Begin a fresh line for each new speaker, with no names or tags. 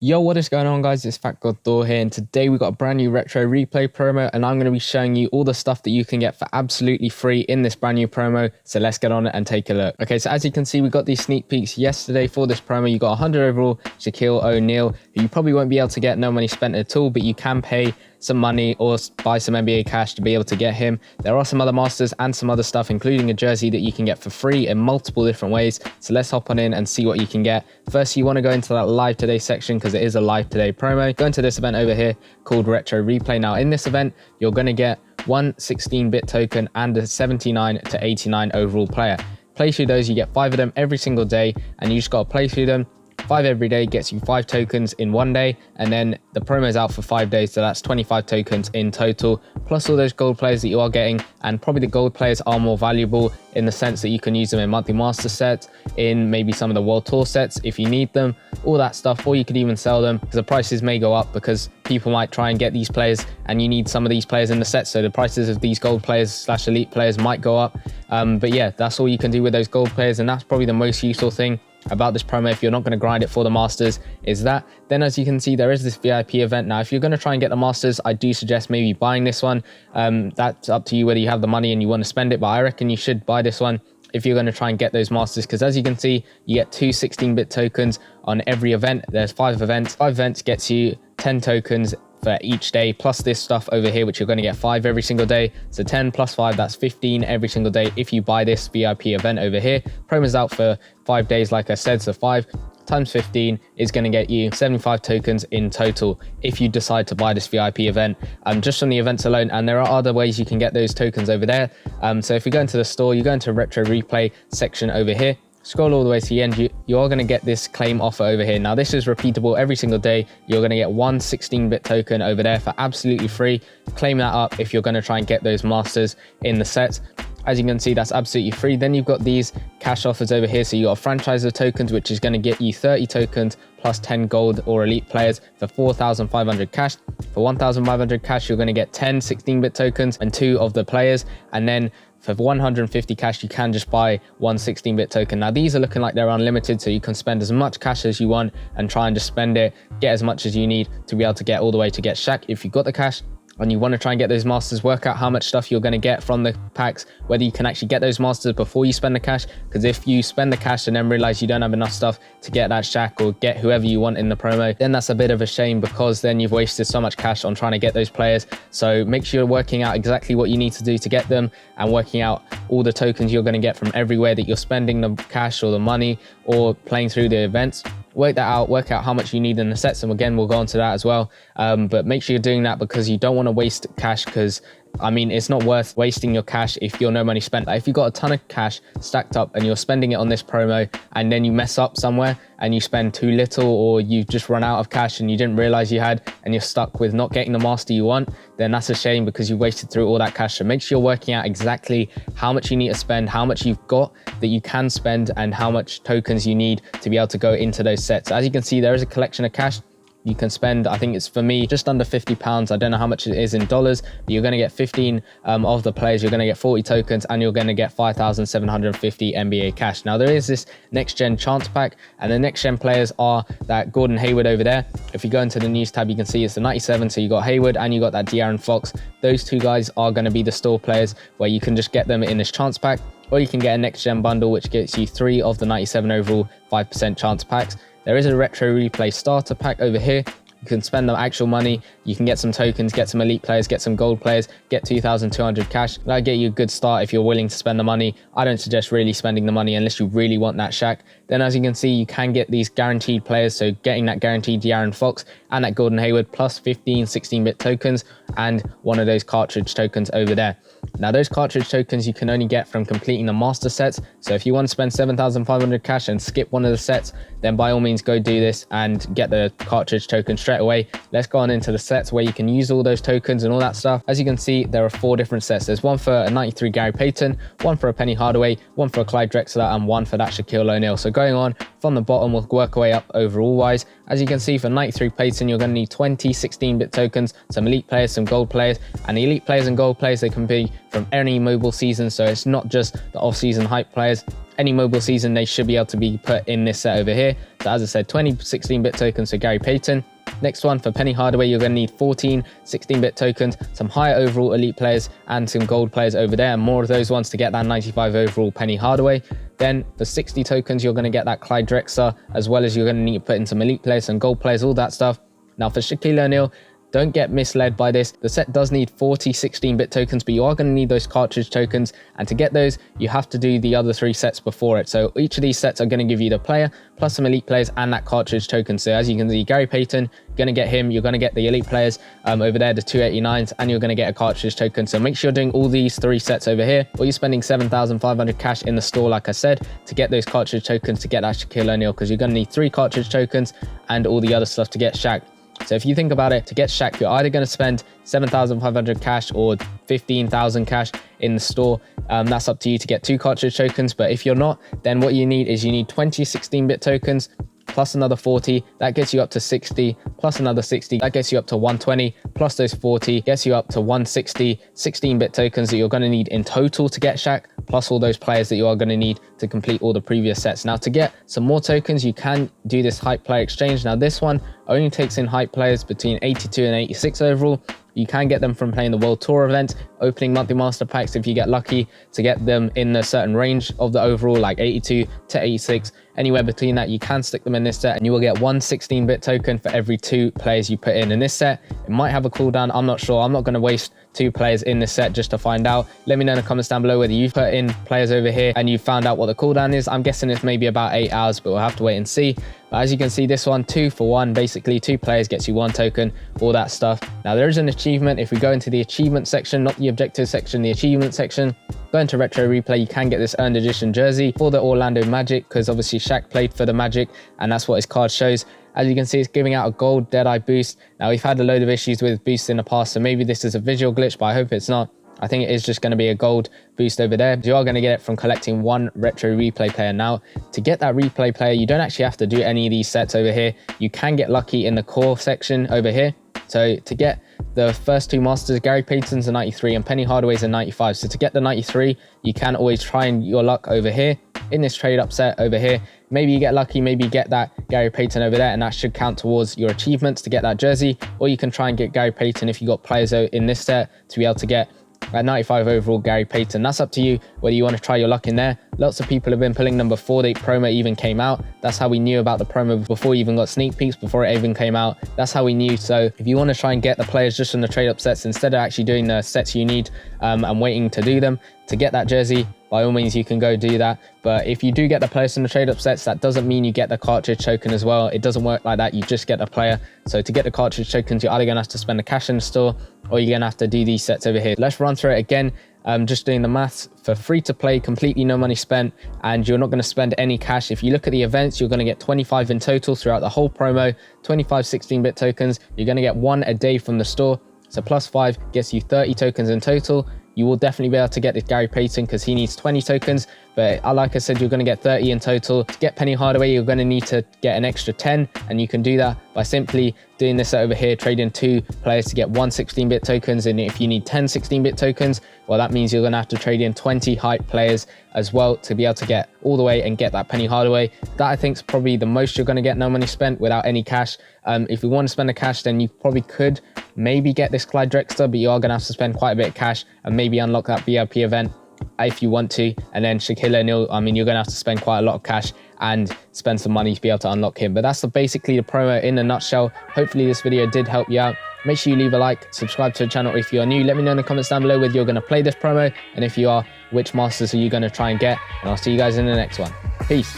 Yo, what is going on, guys? It's Fat God Thor here, and today we got a brand new retro replay promo, and I'm going to be showing you all the stuff that you can get for absolutely free in this brand new promo. So let's get on it and take a look. Okay, so as you can see, we got these sneak peeks yesterday for this promo. You got 100 overall Shaquille O'Neal, who you probably won't be able to get, no money spent at all, but you can pay some money or buy some NBA cash to be able to get him. There are some other masters and some other stuff, including a jersey that you can get for free in multiple different ways. So let's hop on in and see what you can get. First, you want to go into that live today section because it is a live today promo. Go into this event over here called Retro Replay. Now in this event, you're going to get one 16-bit token and a 79 to 89 overall player. Play through those, you get 5 of them every single day, and you just got to play through them. 5 every day gets you 5 tokens in one day, and then the promo is out for 5 days, so that's 25 tokens in total, plus all those gold players that you are getting. And probably the gold players are more valuable in the sense that you can use them in monthly master sets, in maybe some of the world tour sets if you need them, all that stuff, or you could even sell them because the prices may go up because people might try and get these players and you need some of these players in the set, so the prices of these gold players slash elite players might go up. But yeah, that's all you can do with those gold players, and that's probably the most useful thing about this promo if you're not going to grind it for the masters, is that. Then as you can see, there is this VIP event. Now if you're going to try and get the masters, I do suggest maybe buying this one. That's up to you whether you have the money and you want to spend it, but I reckon you should buy this one if you're going to try and get those masters, because as you can see, you get 2 16-bit tokens on every event. There's 5 events. 5 events gets you 10 tokens for each day, plus this stuff over here, which you're going to get 5 every single day. So 10 plus 5, that's 15 every single day if you buy this VIP event over here. Promo's out for 5 days, like I said, so 5 times 15 is going to get you 75 tokens in total if you decide to buy this VIP event, just from the events alone. And there are other ways you can get those tokens over there. So if you go into the store, you go into Retro Replay section over here, scroll all the way to the end, you are going to get this claim offer over here. Now this is repeatable every single day. You're going to get one 16-bit token over there for absolutely free. Claim that up if you're going to try and get those masters in the sets. As you can see, that's absolutely free. Then you've got these cash offers over here. So you got a franchiser tokens, which is going to get you 30 tokens plus 10 gold or elite players for 4,500 cash. For 1,500 cash, you're going to get 10 16-bit tokens and 2 of the players. And then for 150 cash, you can just buy one 16-bit token. Now these are looking like they're unlimited, so you can spend as much cash as you want and try and just spend it, get as much as you need to be able to get all the way to get Shaq. If you've got the cash and you want to try and get those masters, work out how much stuff you're going to get from the packs, whether you can actually get those masters before you spend the cash. Because if you spend the cash and then realize you don't have enough stuff to get that Shaq or get whoever you want in the promo, then that's a bit of a shame, because then you've wasted so much cash on trying to get those players. So make sure you're working out exactly what you need to do to get them, and working out all the tokens you're going to get from everywhere that you're spending the cash or the money or playing through the events. Work that out, work out how much you need in the sets, and again we'll go on to that as well. But make sure you're doing that, because you don't want to waste cash, because I mean, it's not worth wasting your cash if you're no money spent. Like if you've got a ton of cash stacked up and you're spending it on this promo, and then you mess up somewhere and you spend too little, or you just run out of cash and you didn't realize you had, and you're stuck with not getting the master you want, then that's a shame, because you wasted through all that cash. So make sure you're working out exactly how much you need to spend, how much you've got that you can spend, and how much tokens you need to be able to go into those sets. As you can see, there is a collection of cash. You can spend, I think it's, for me, just under £50. I don't know how much it is in dollars, but you're going to get 15 of the players. You're going to get 40 tokens, and you're going to get 5,750 NBA cash. Now there is this next gen chance pack, and the next gen players are that Gordon Hayward over there. If you go into the news tab, you can see it's the 97. So you got Hayward and you got that De'Aaron Fox. Those 2 guys are going to be the store players where you can just get them in this chance pack, or you can get a next gen bundle, which gets you 3 of the 97 overall 5% chance packs. There is a Retro Replay starter pack over here. You can spend the actual money, you can get some tokens, get some elite players, get some gold players, get 2,200 cash. That'll get you a good start if you're willing to spend the money. I don't suggest really spending the money unless you really want that Shaq. Then as you can see, you can get these guaranteed players, so getting that guaranteed De'Aaron Fox and that Gordon Hayward, plus 15 16-bit tokens and one of those cartridge tokens over there. Now those cartridge tokens you can only get from completing the master sets. So if you want to spend 7,500 cash and skip one of the sets, then by all means go do this and get the cartridge token straight straight away, let's go on into the sets where you can use all those tokens and all that stuff. As you can see, there are 4 different sets. There's one for a 93 Gary Payton, one for a Penny Hardaway, one for a Clyde Drexler, and one for that Shaquille O'Neal. So going on from the bottom, we'll work our way up overall wise. As you can see, for 93 Payton, you're going to need 20 16-bit tokens, some elite players, some gold players, and the elite players and gold players, they can be from any mobile season. So it's not just the off-season hype players. Any mobile season, they should be able to be put in this set over here. So as I said, 20 16-bit tokens for Gary Payton. Next one, for Penny Hardaway, you're going to need 14 16-bit tokens, some higher overall elite players, and some gold players over there, and more of those ones to get that 95 overall Penny Hardaway. Then for 60 tokens, you're going to get that Clyde Drexler, as well as you're going to need to put in some elite players, some gold players, all that stuff. Now for Shaquille O'Neal, don't get misled by this. The set does need 40 16-bit tokens, but you are going to need those cartridge tokens. And to get those, you have to do the other 3 sets before it. So each of these sets are going to give you the player, plus some elite players, and that cartridge token. So as you can see, Gary Payton, you're going to get him. You're going to get the elite players over there, the 289s, and you're going to get a cartridge token. So make sure you're doing all these 3 sets over here, or you're spending 7,500 cash in the store, like I said, to get those cartridge tokens to get that Shaquille O'Neal, because you're going to need 3 cartridge tokens and all the other stuff to get Shaq. So if you think about it, to get Shaq, you're either going to spend 7,500 cash or 15,000 cash in the store. That's up to you to get 2 cartridge tokens. But if you're not, then what you need is you need 20 16-bit tokens plus another 40. That gets you up to 60, plus another 60. That gets you up to 120, plus those 40 gets you up to 160 16-bit tokens that you're going to need in total to get Shaq, plus all those players that you are going to need to complete all the previous sets. Now to get some more tokens, you can do this hype player exchange. Now this one only takes in hype players between 82 and 86 overall. You can get them from playing the World Tour event, opening monthly master packs if you get lucky to get them in a certain range of the overall, like 82 to 86. Anywhere between that, you can stick them in this set, and you will get 1 16-bit token for every 2 players you put in this set. It might have a cooldown, I'm not sure. I'm not going to waste 2 players in this set just to find out. Let me know in the comments down below whether you've put in players over here and you found out what the cooldown is. I'm guessing it's maybe about 8 hours, but we'll have to wait and see. But as you can see, this one, 2 for 1, basically 2 players gets you 1 token, all that stuff. Now there is an achievement. If we go into the achievement section, not the objective section, the achievement section, go into retro replay, you can get this earned edition jersey for the Orlando Magic, because obviously Shaq played for the Magic and that's what his card shows. As you can see, it's giving out a gold Deadeye boost. Now we've had a load of issues with boosts in the past, so maybe this is a visual glitch, but I hope it's not. I think it is just going to be a gold boost over there. You are going to get it from collecting 1 retro replay player. Now, to get that replay player, you don't actually have to do any of these sets over here. You can get lucky in the core section over here. So to get the first 2 masters, Gary Payton's a 93 and Penny Hardaway's a 95. So to get the 93, you can always try your luck over here in this trade up set over here. Maybe you get lucky, maybe you get that Gary Payton over there, and that should count towards your achievements to get that jersey. Or you can try and get Gary Payton if you got players in this set to be able to get at 95 overall Gary Payton. That's up to you whether you want to try your luck in there. Lots of people have been pulling them before the promo even came out. That's how we knew about the promo before you even got sneak peeks, before it even came out. That's how we knew. So if you want to try and get the players just from the trade up sets instead of actually doing the sets you need and waiting to do them to get that jersey, by all means you can go do that. But if you do get the players in the trade up sets, that doesn't mean you get the cartridge token as well. It doesn't work like that. You just get the player. So to get the cartridge tokens, you're either going to have to spend the cash in the store, or you're going to have to do these sets over here. Let's run through it again. Just doing the maths. For free to play, completely no money spent, and you're not going to spend any cash. If you look at the events, you're going to get 25 in total throughout the whole promo, 25 16-bit tokens. You're going to get 1 a day from the store. So plus 5 gets you 30 tokens in total. You will definitely be able to get this Gary Payton because he needs 20 tokens. But like I said, you're going to get 30 in total. To get Penny Hardaway, you're going to need to get an extra 10. And you can do that by simply doing this over here, trading 2 players to get 1 16-bit tokens. And if you need 10 16-bit tokens, well, that means you're going to have to trade in 20 hype players as well to be able to get all the way and get that Penny Hardaway. That I think is probably the most you're going to get no money spent without any cash. If you want to spend the cash, then you probably could maybe get this Clyde Drexler, but you are going to have to spend quite a bit of cash and maybe unlock that VIP event if you want to. And then Shaquille O'Neal, I mean, you're going to have to spend quite a lot of cash and spend some money to be able to unlock him. But that's basically the promo in a nutshell. Hopefully this video did help you out. Make sure you leave a like, subscribe to the channel if you are new. Let me know in the comments down below whether you're going to play this promo, and if you are, which masters are you going to try and get. And I'll see you guys in the next one. Peace.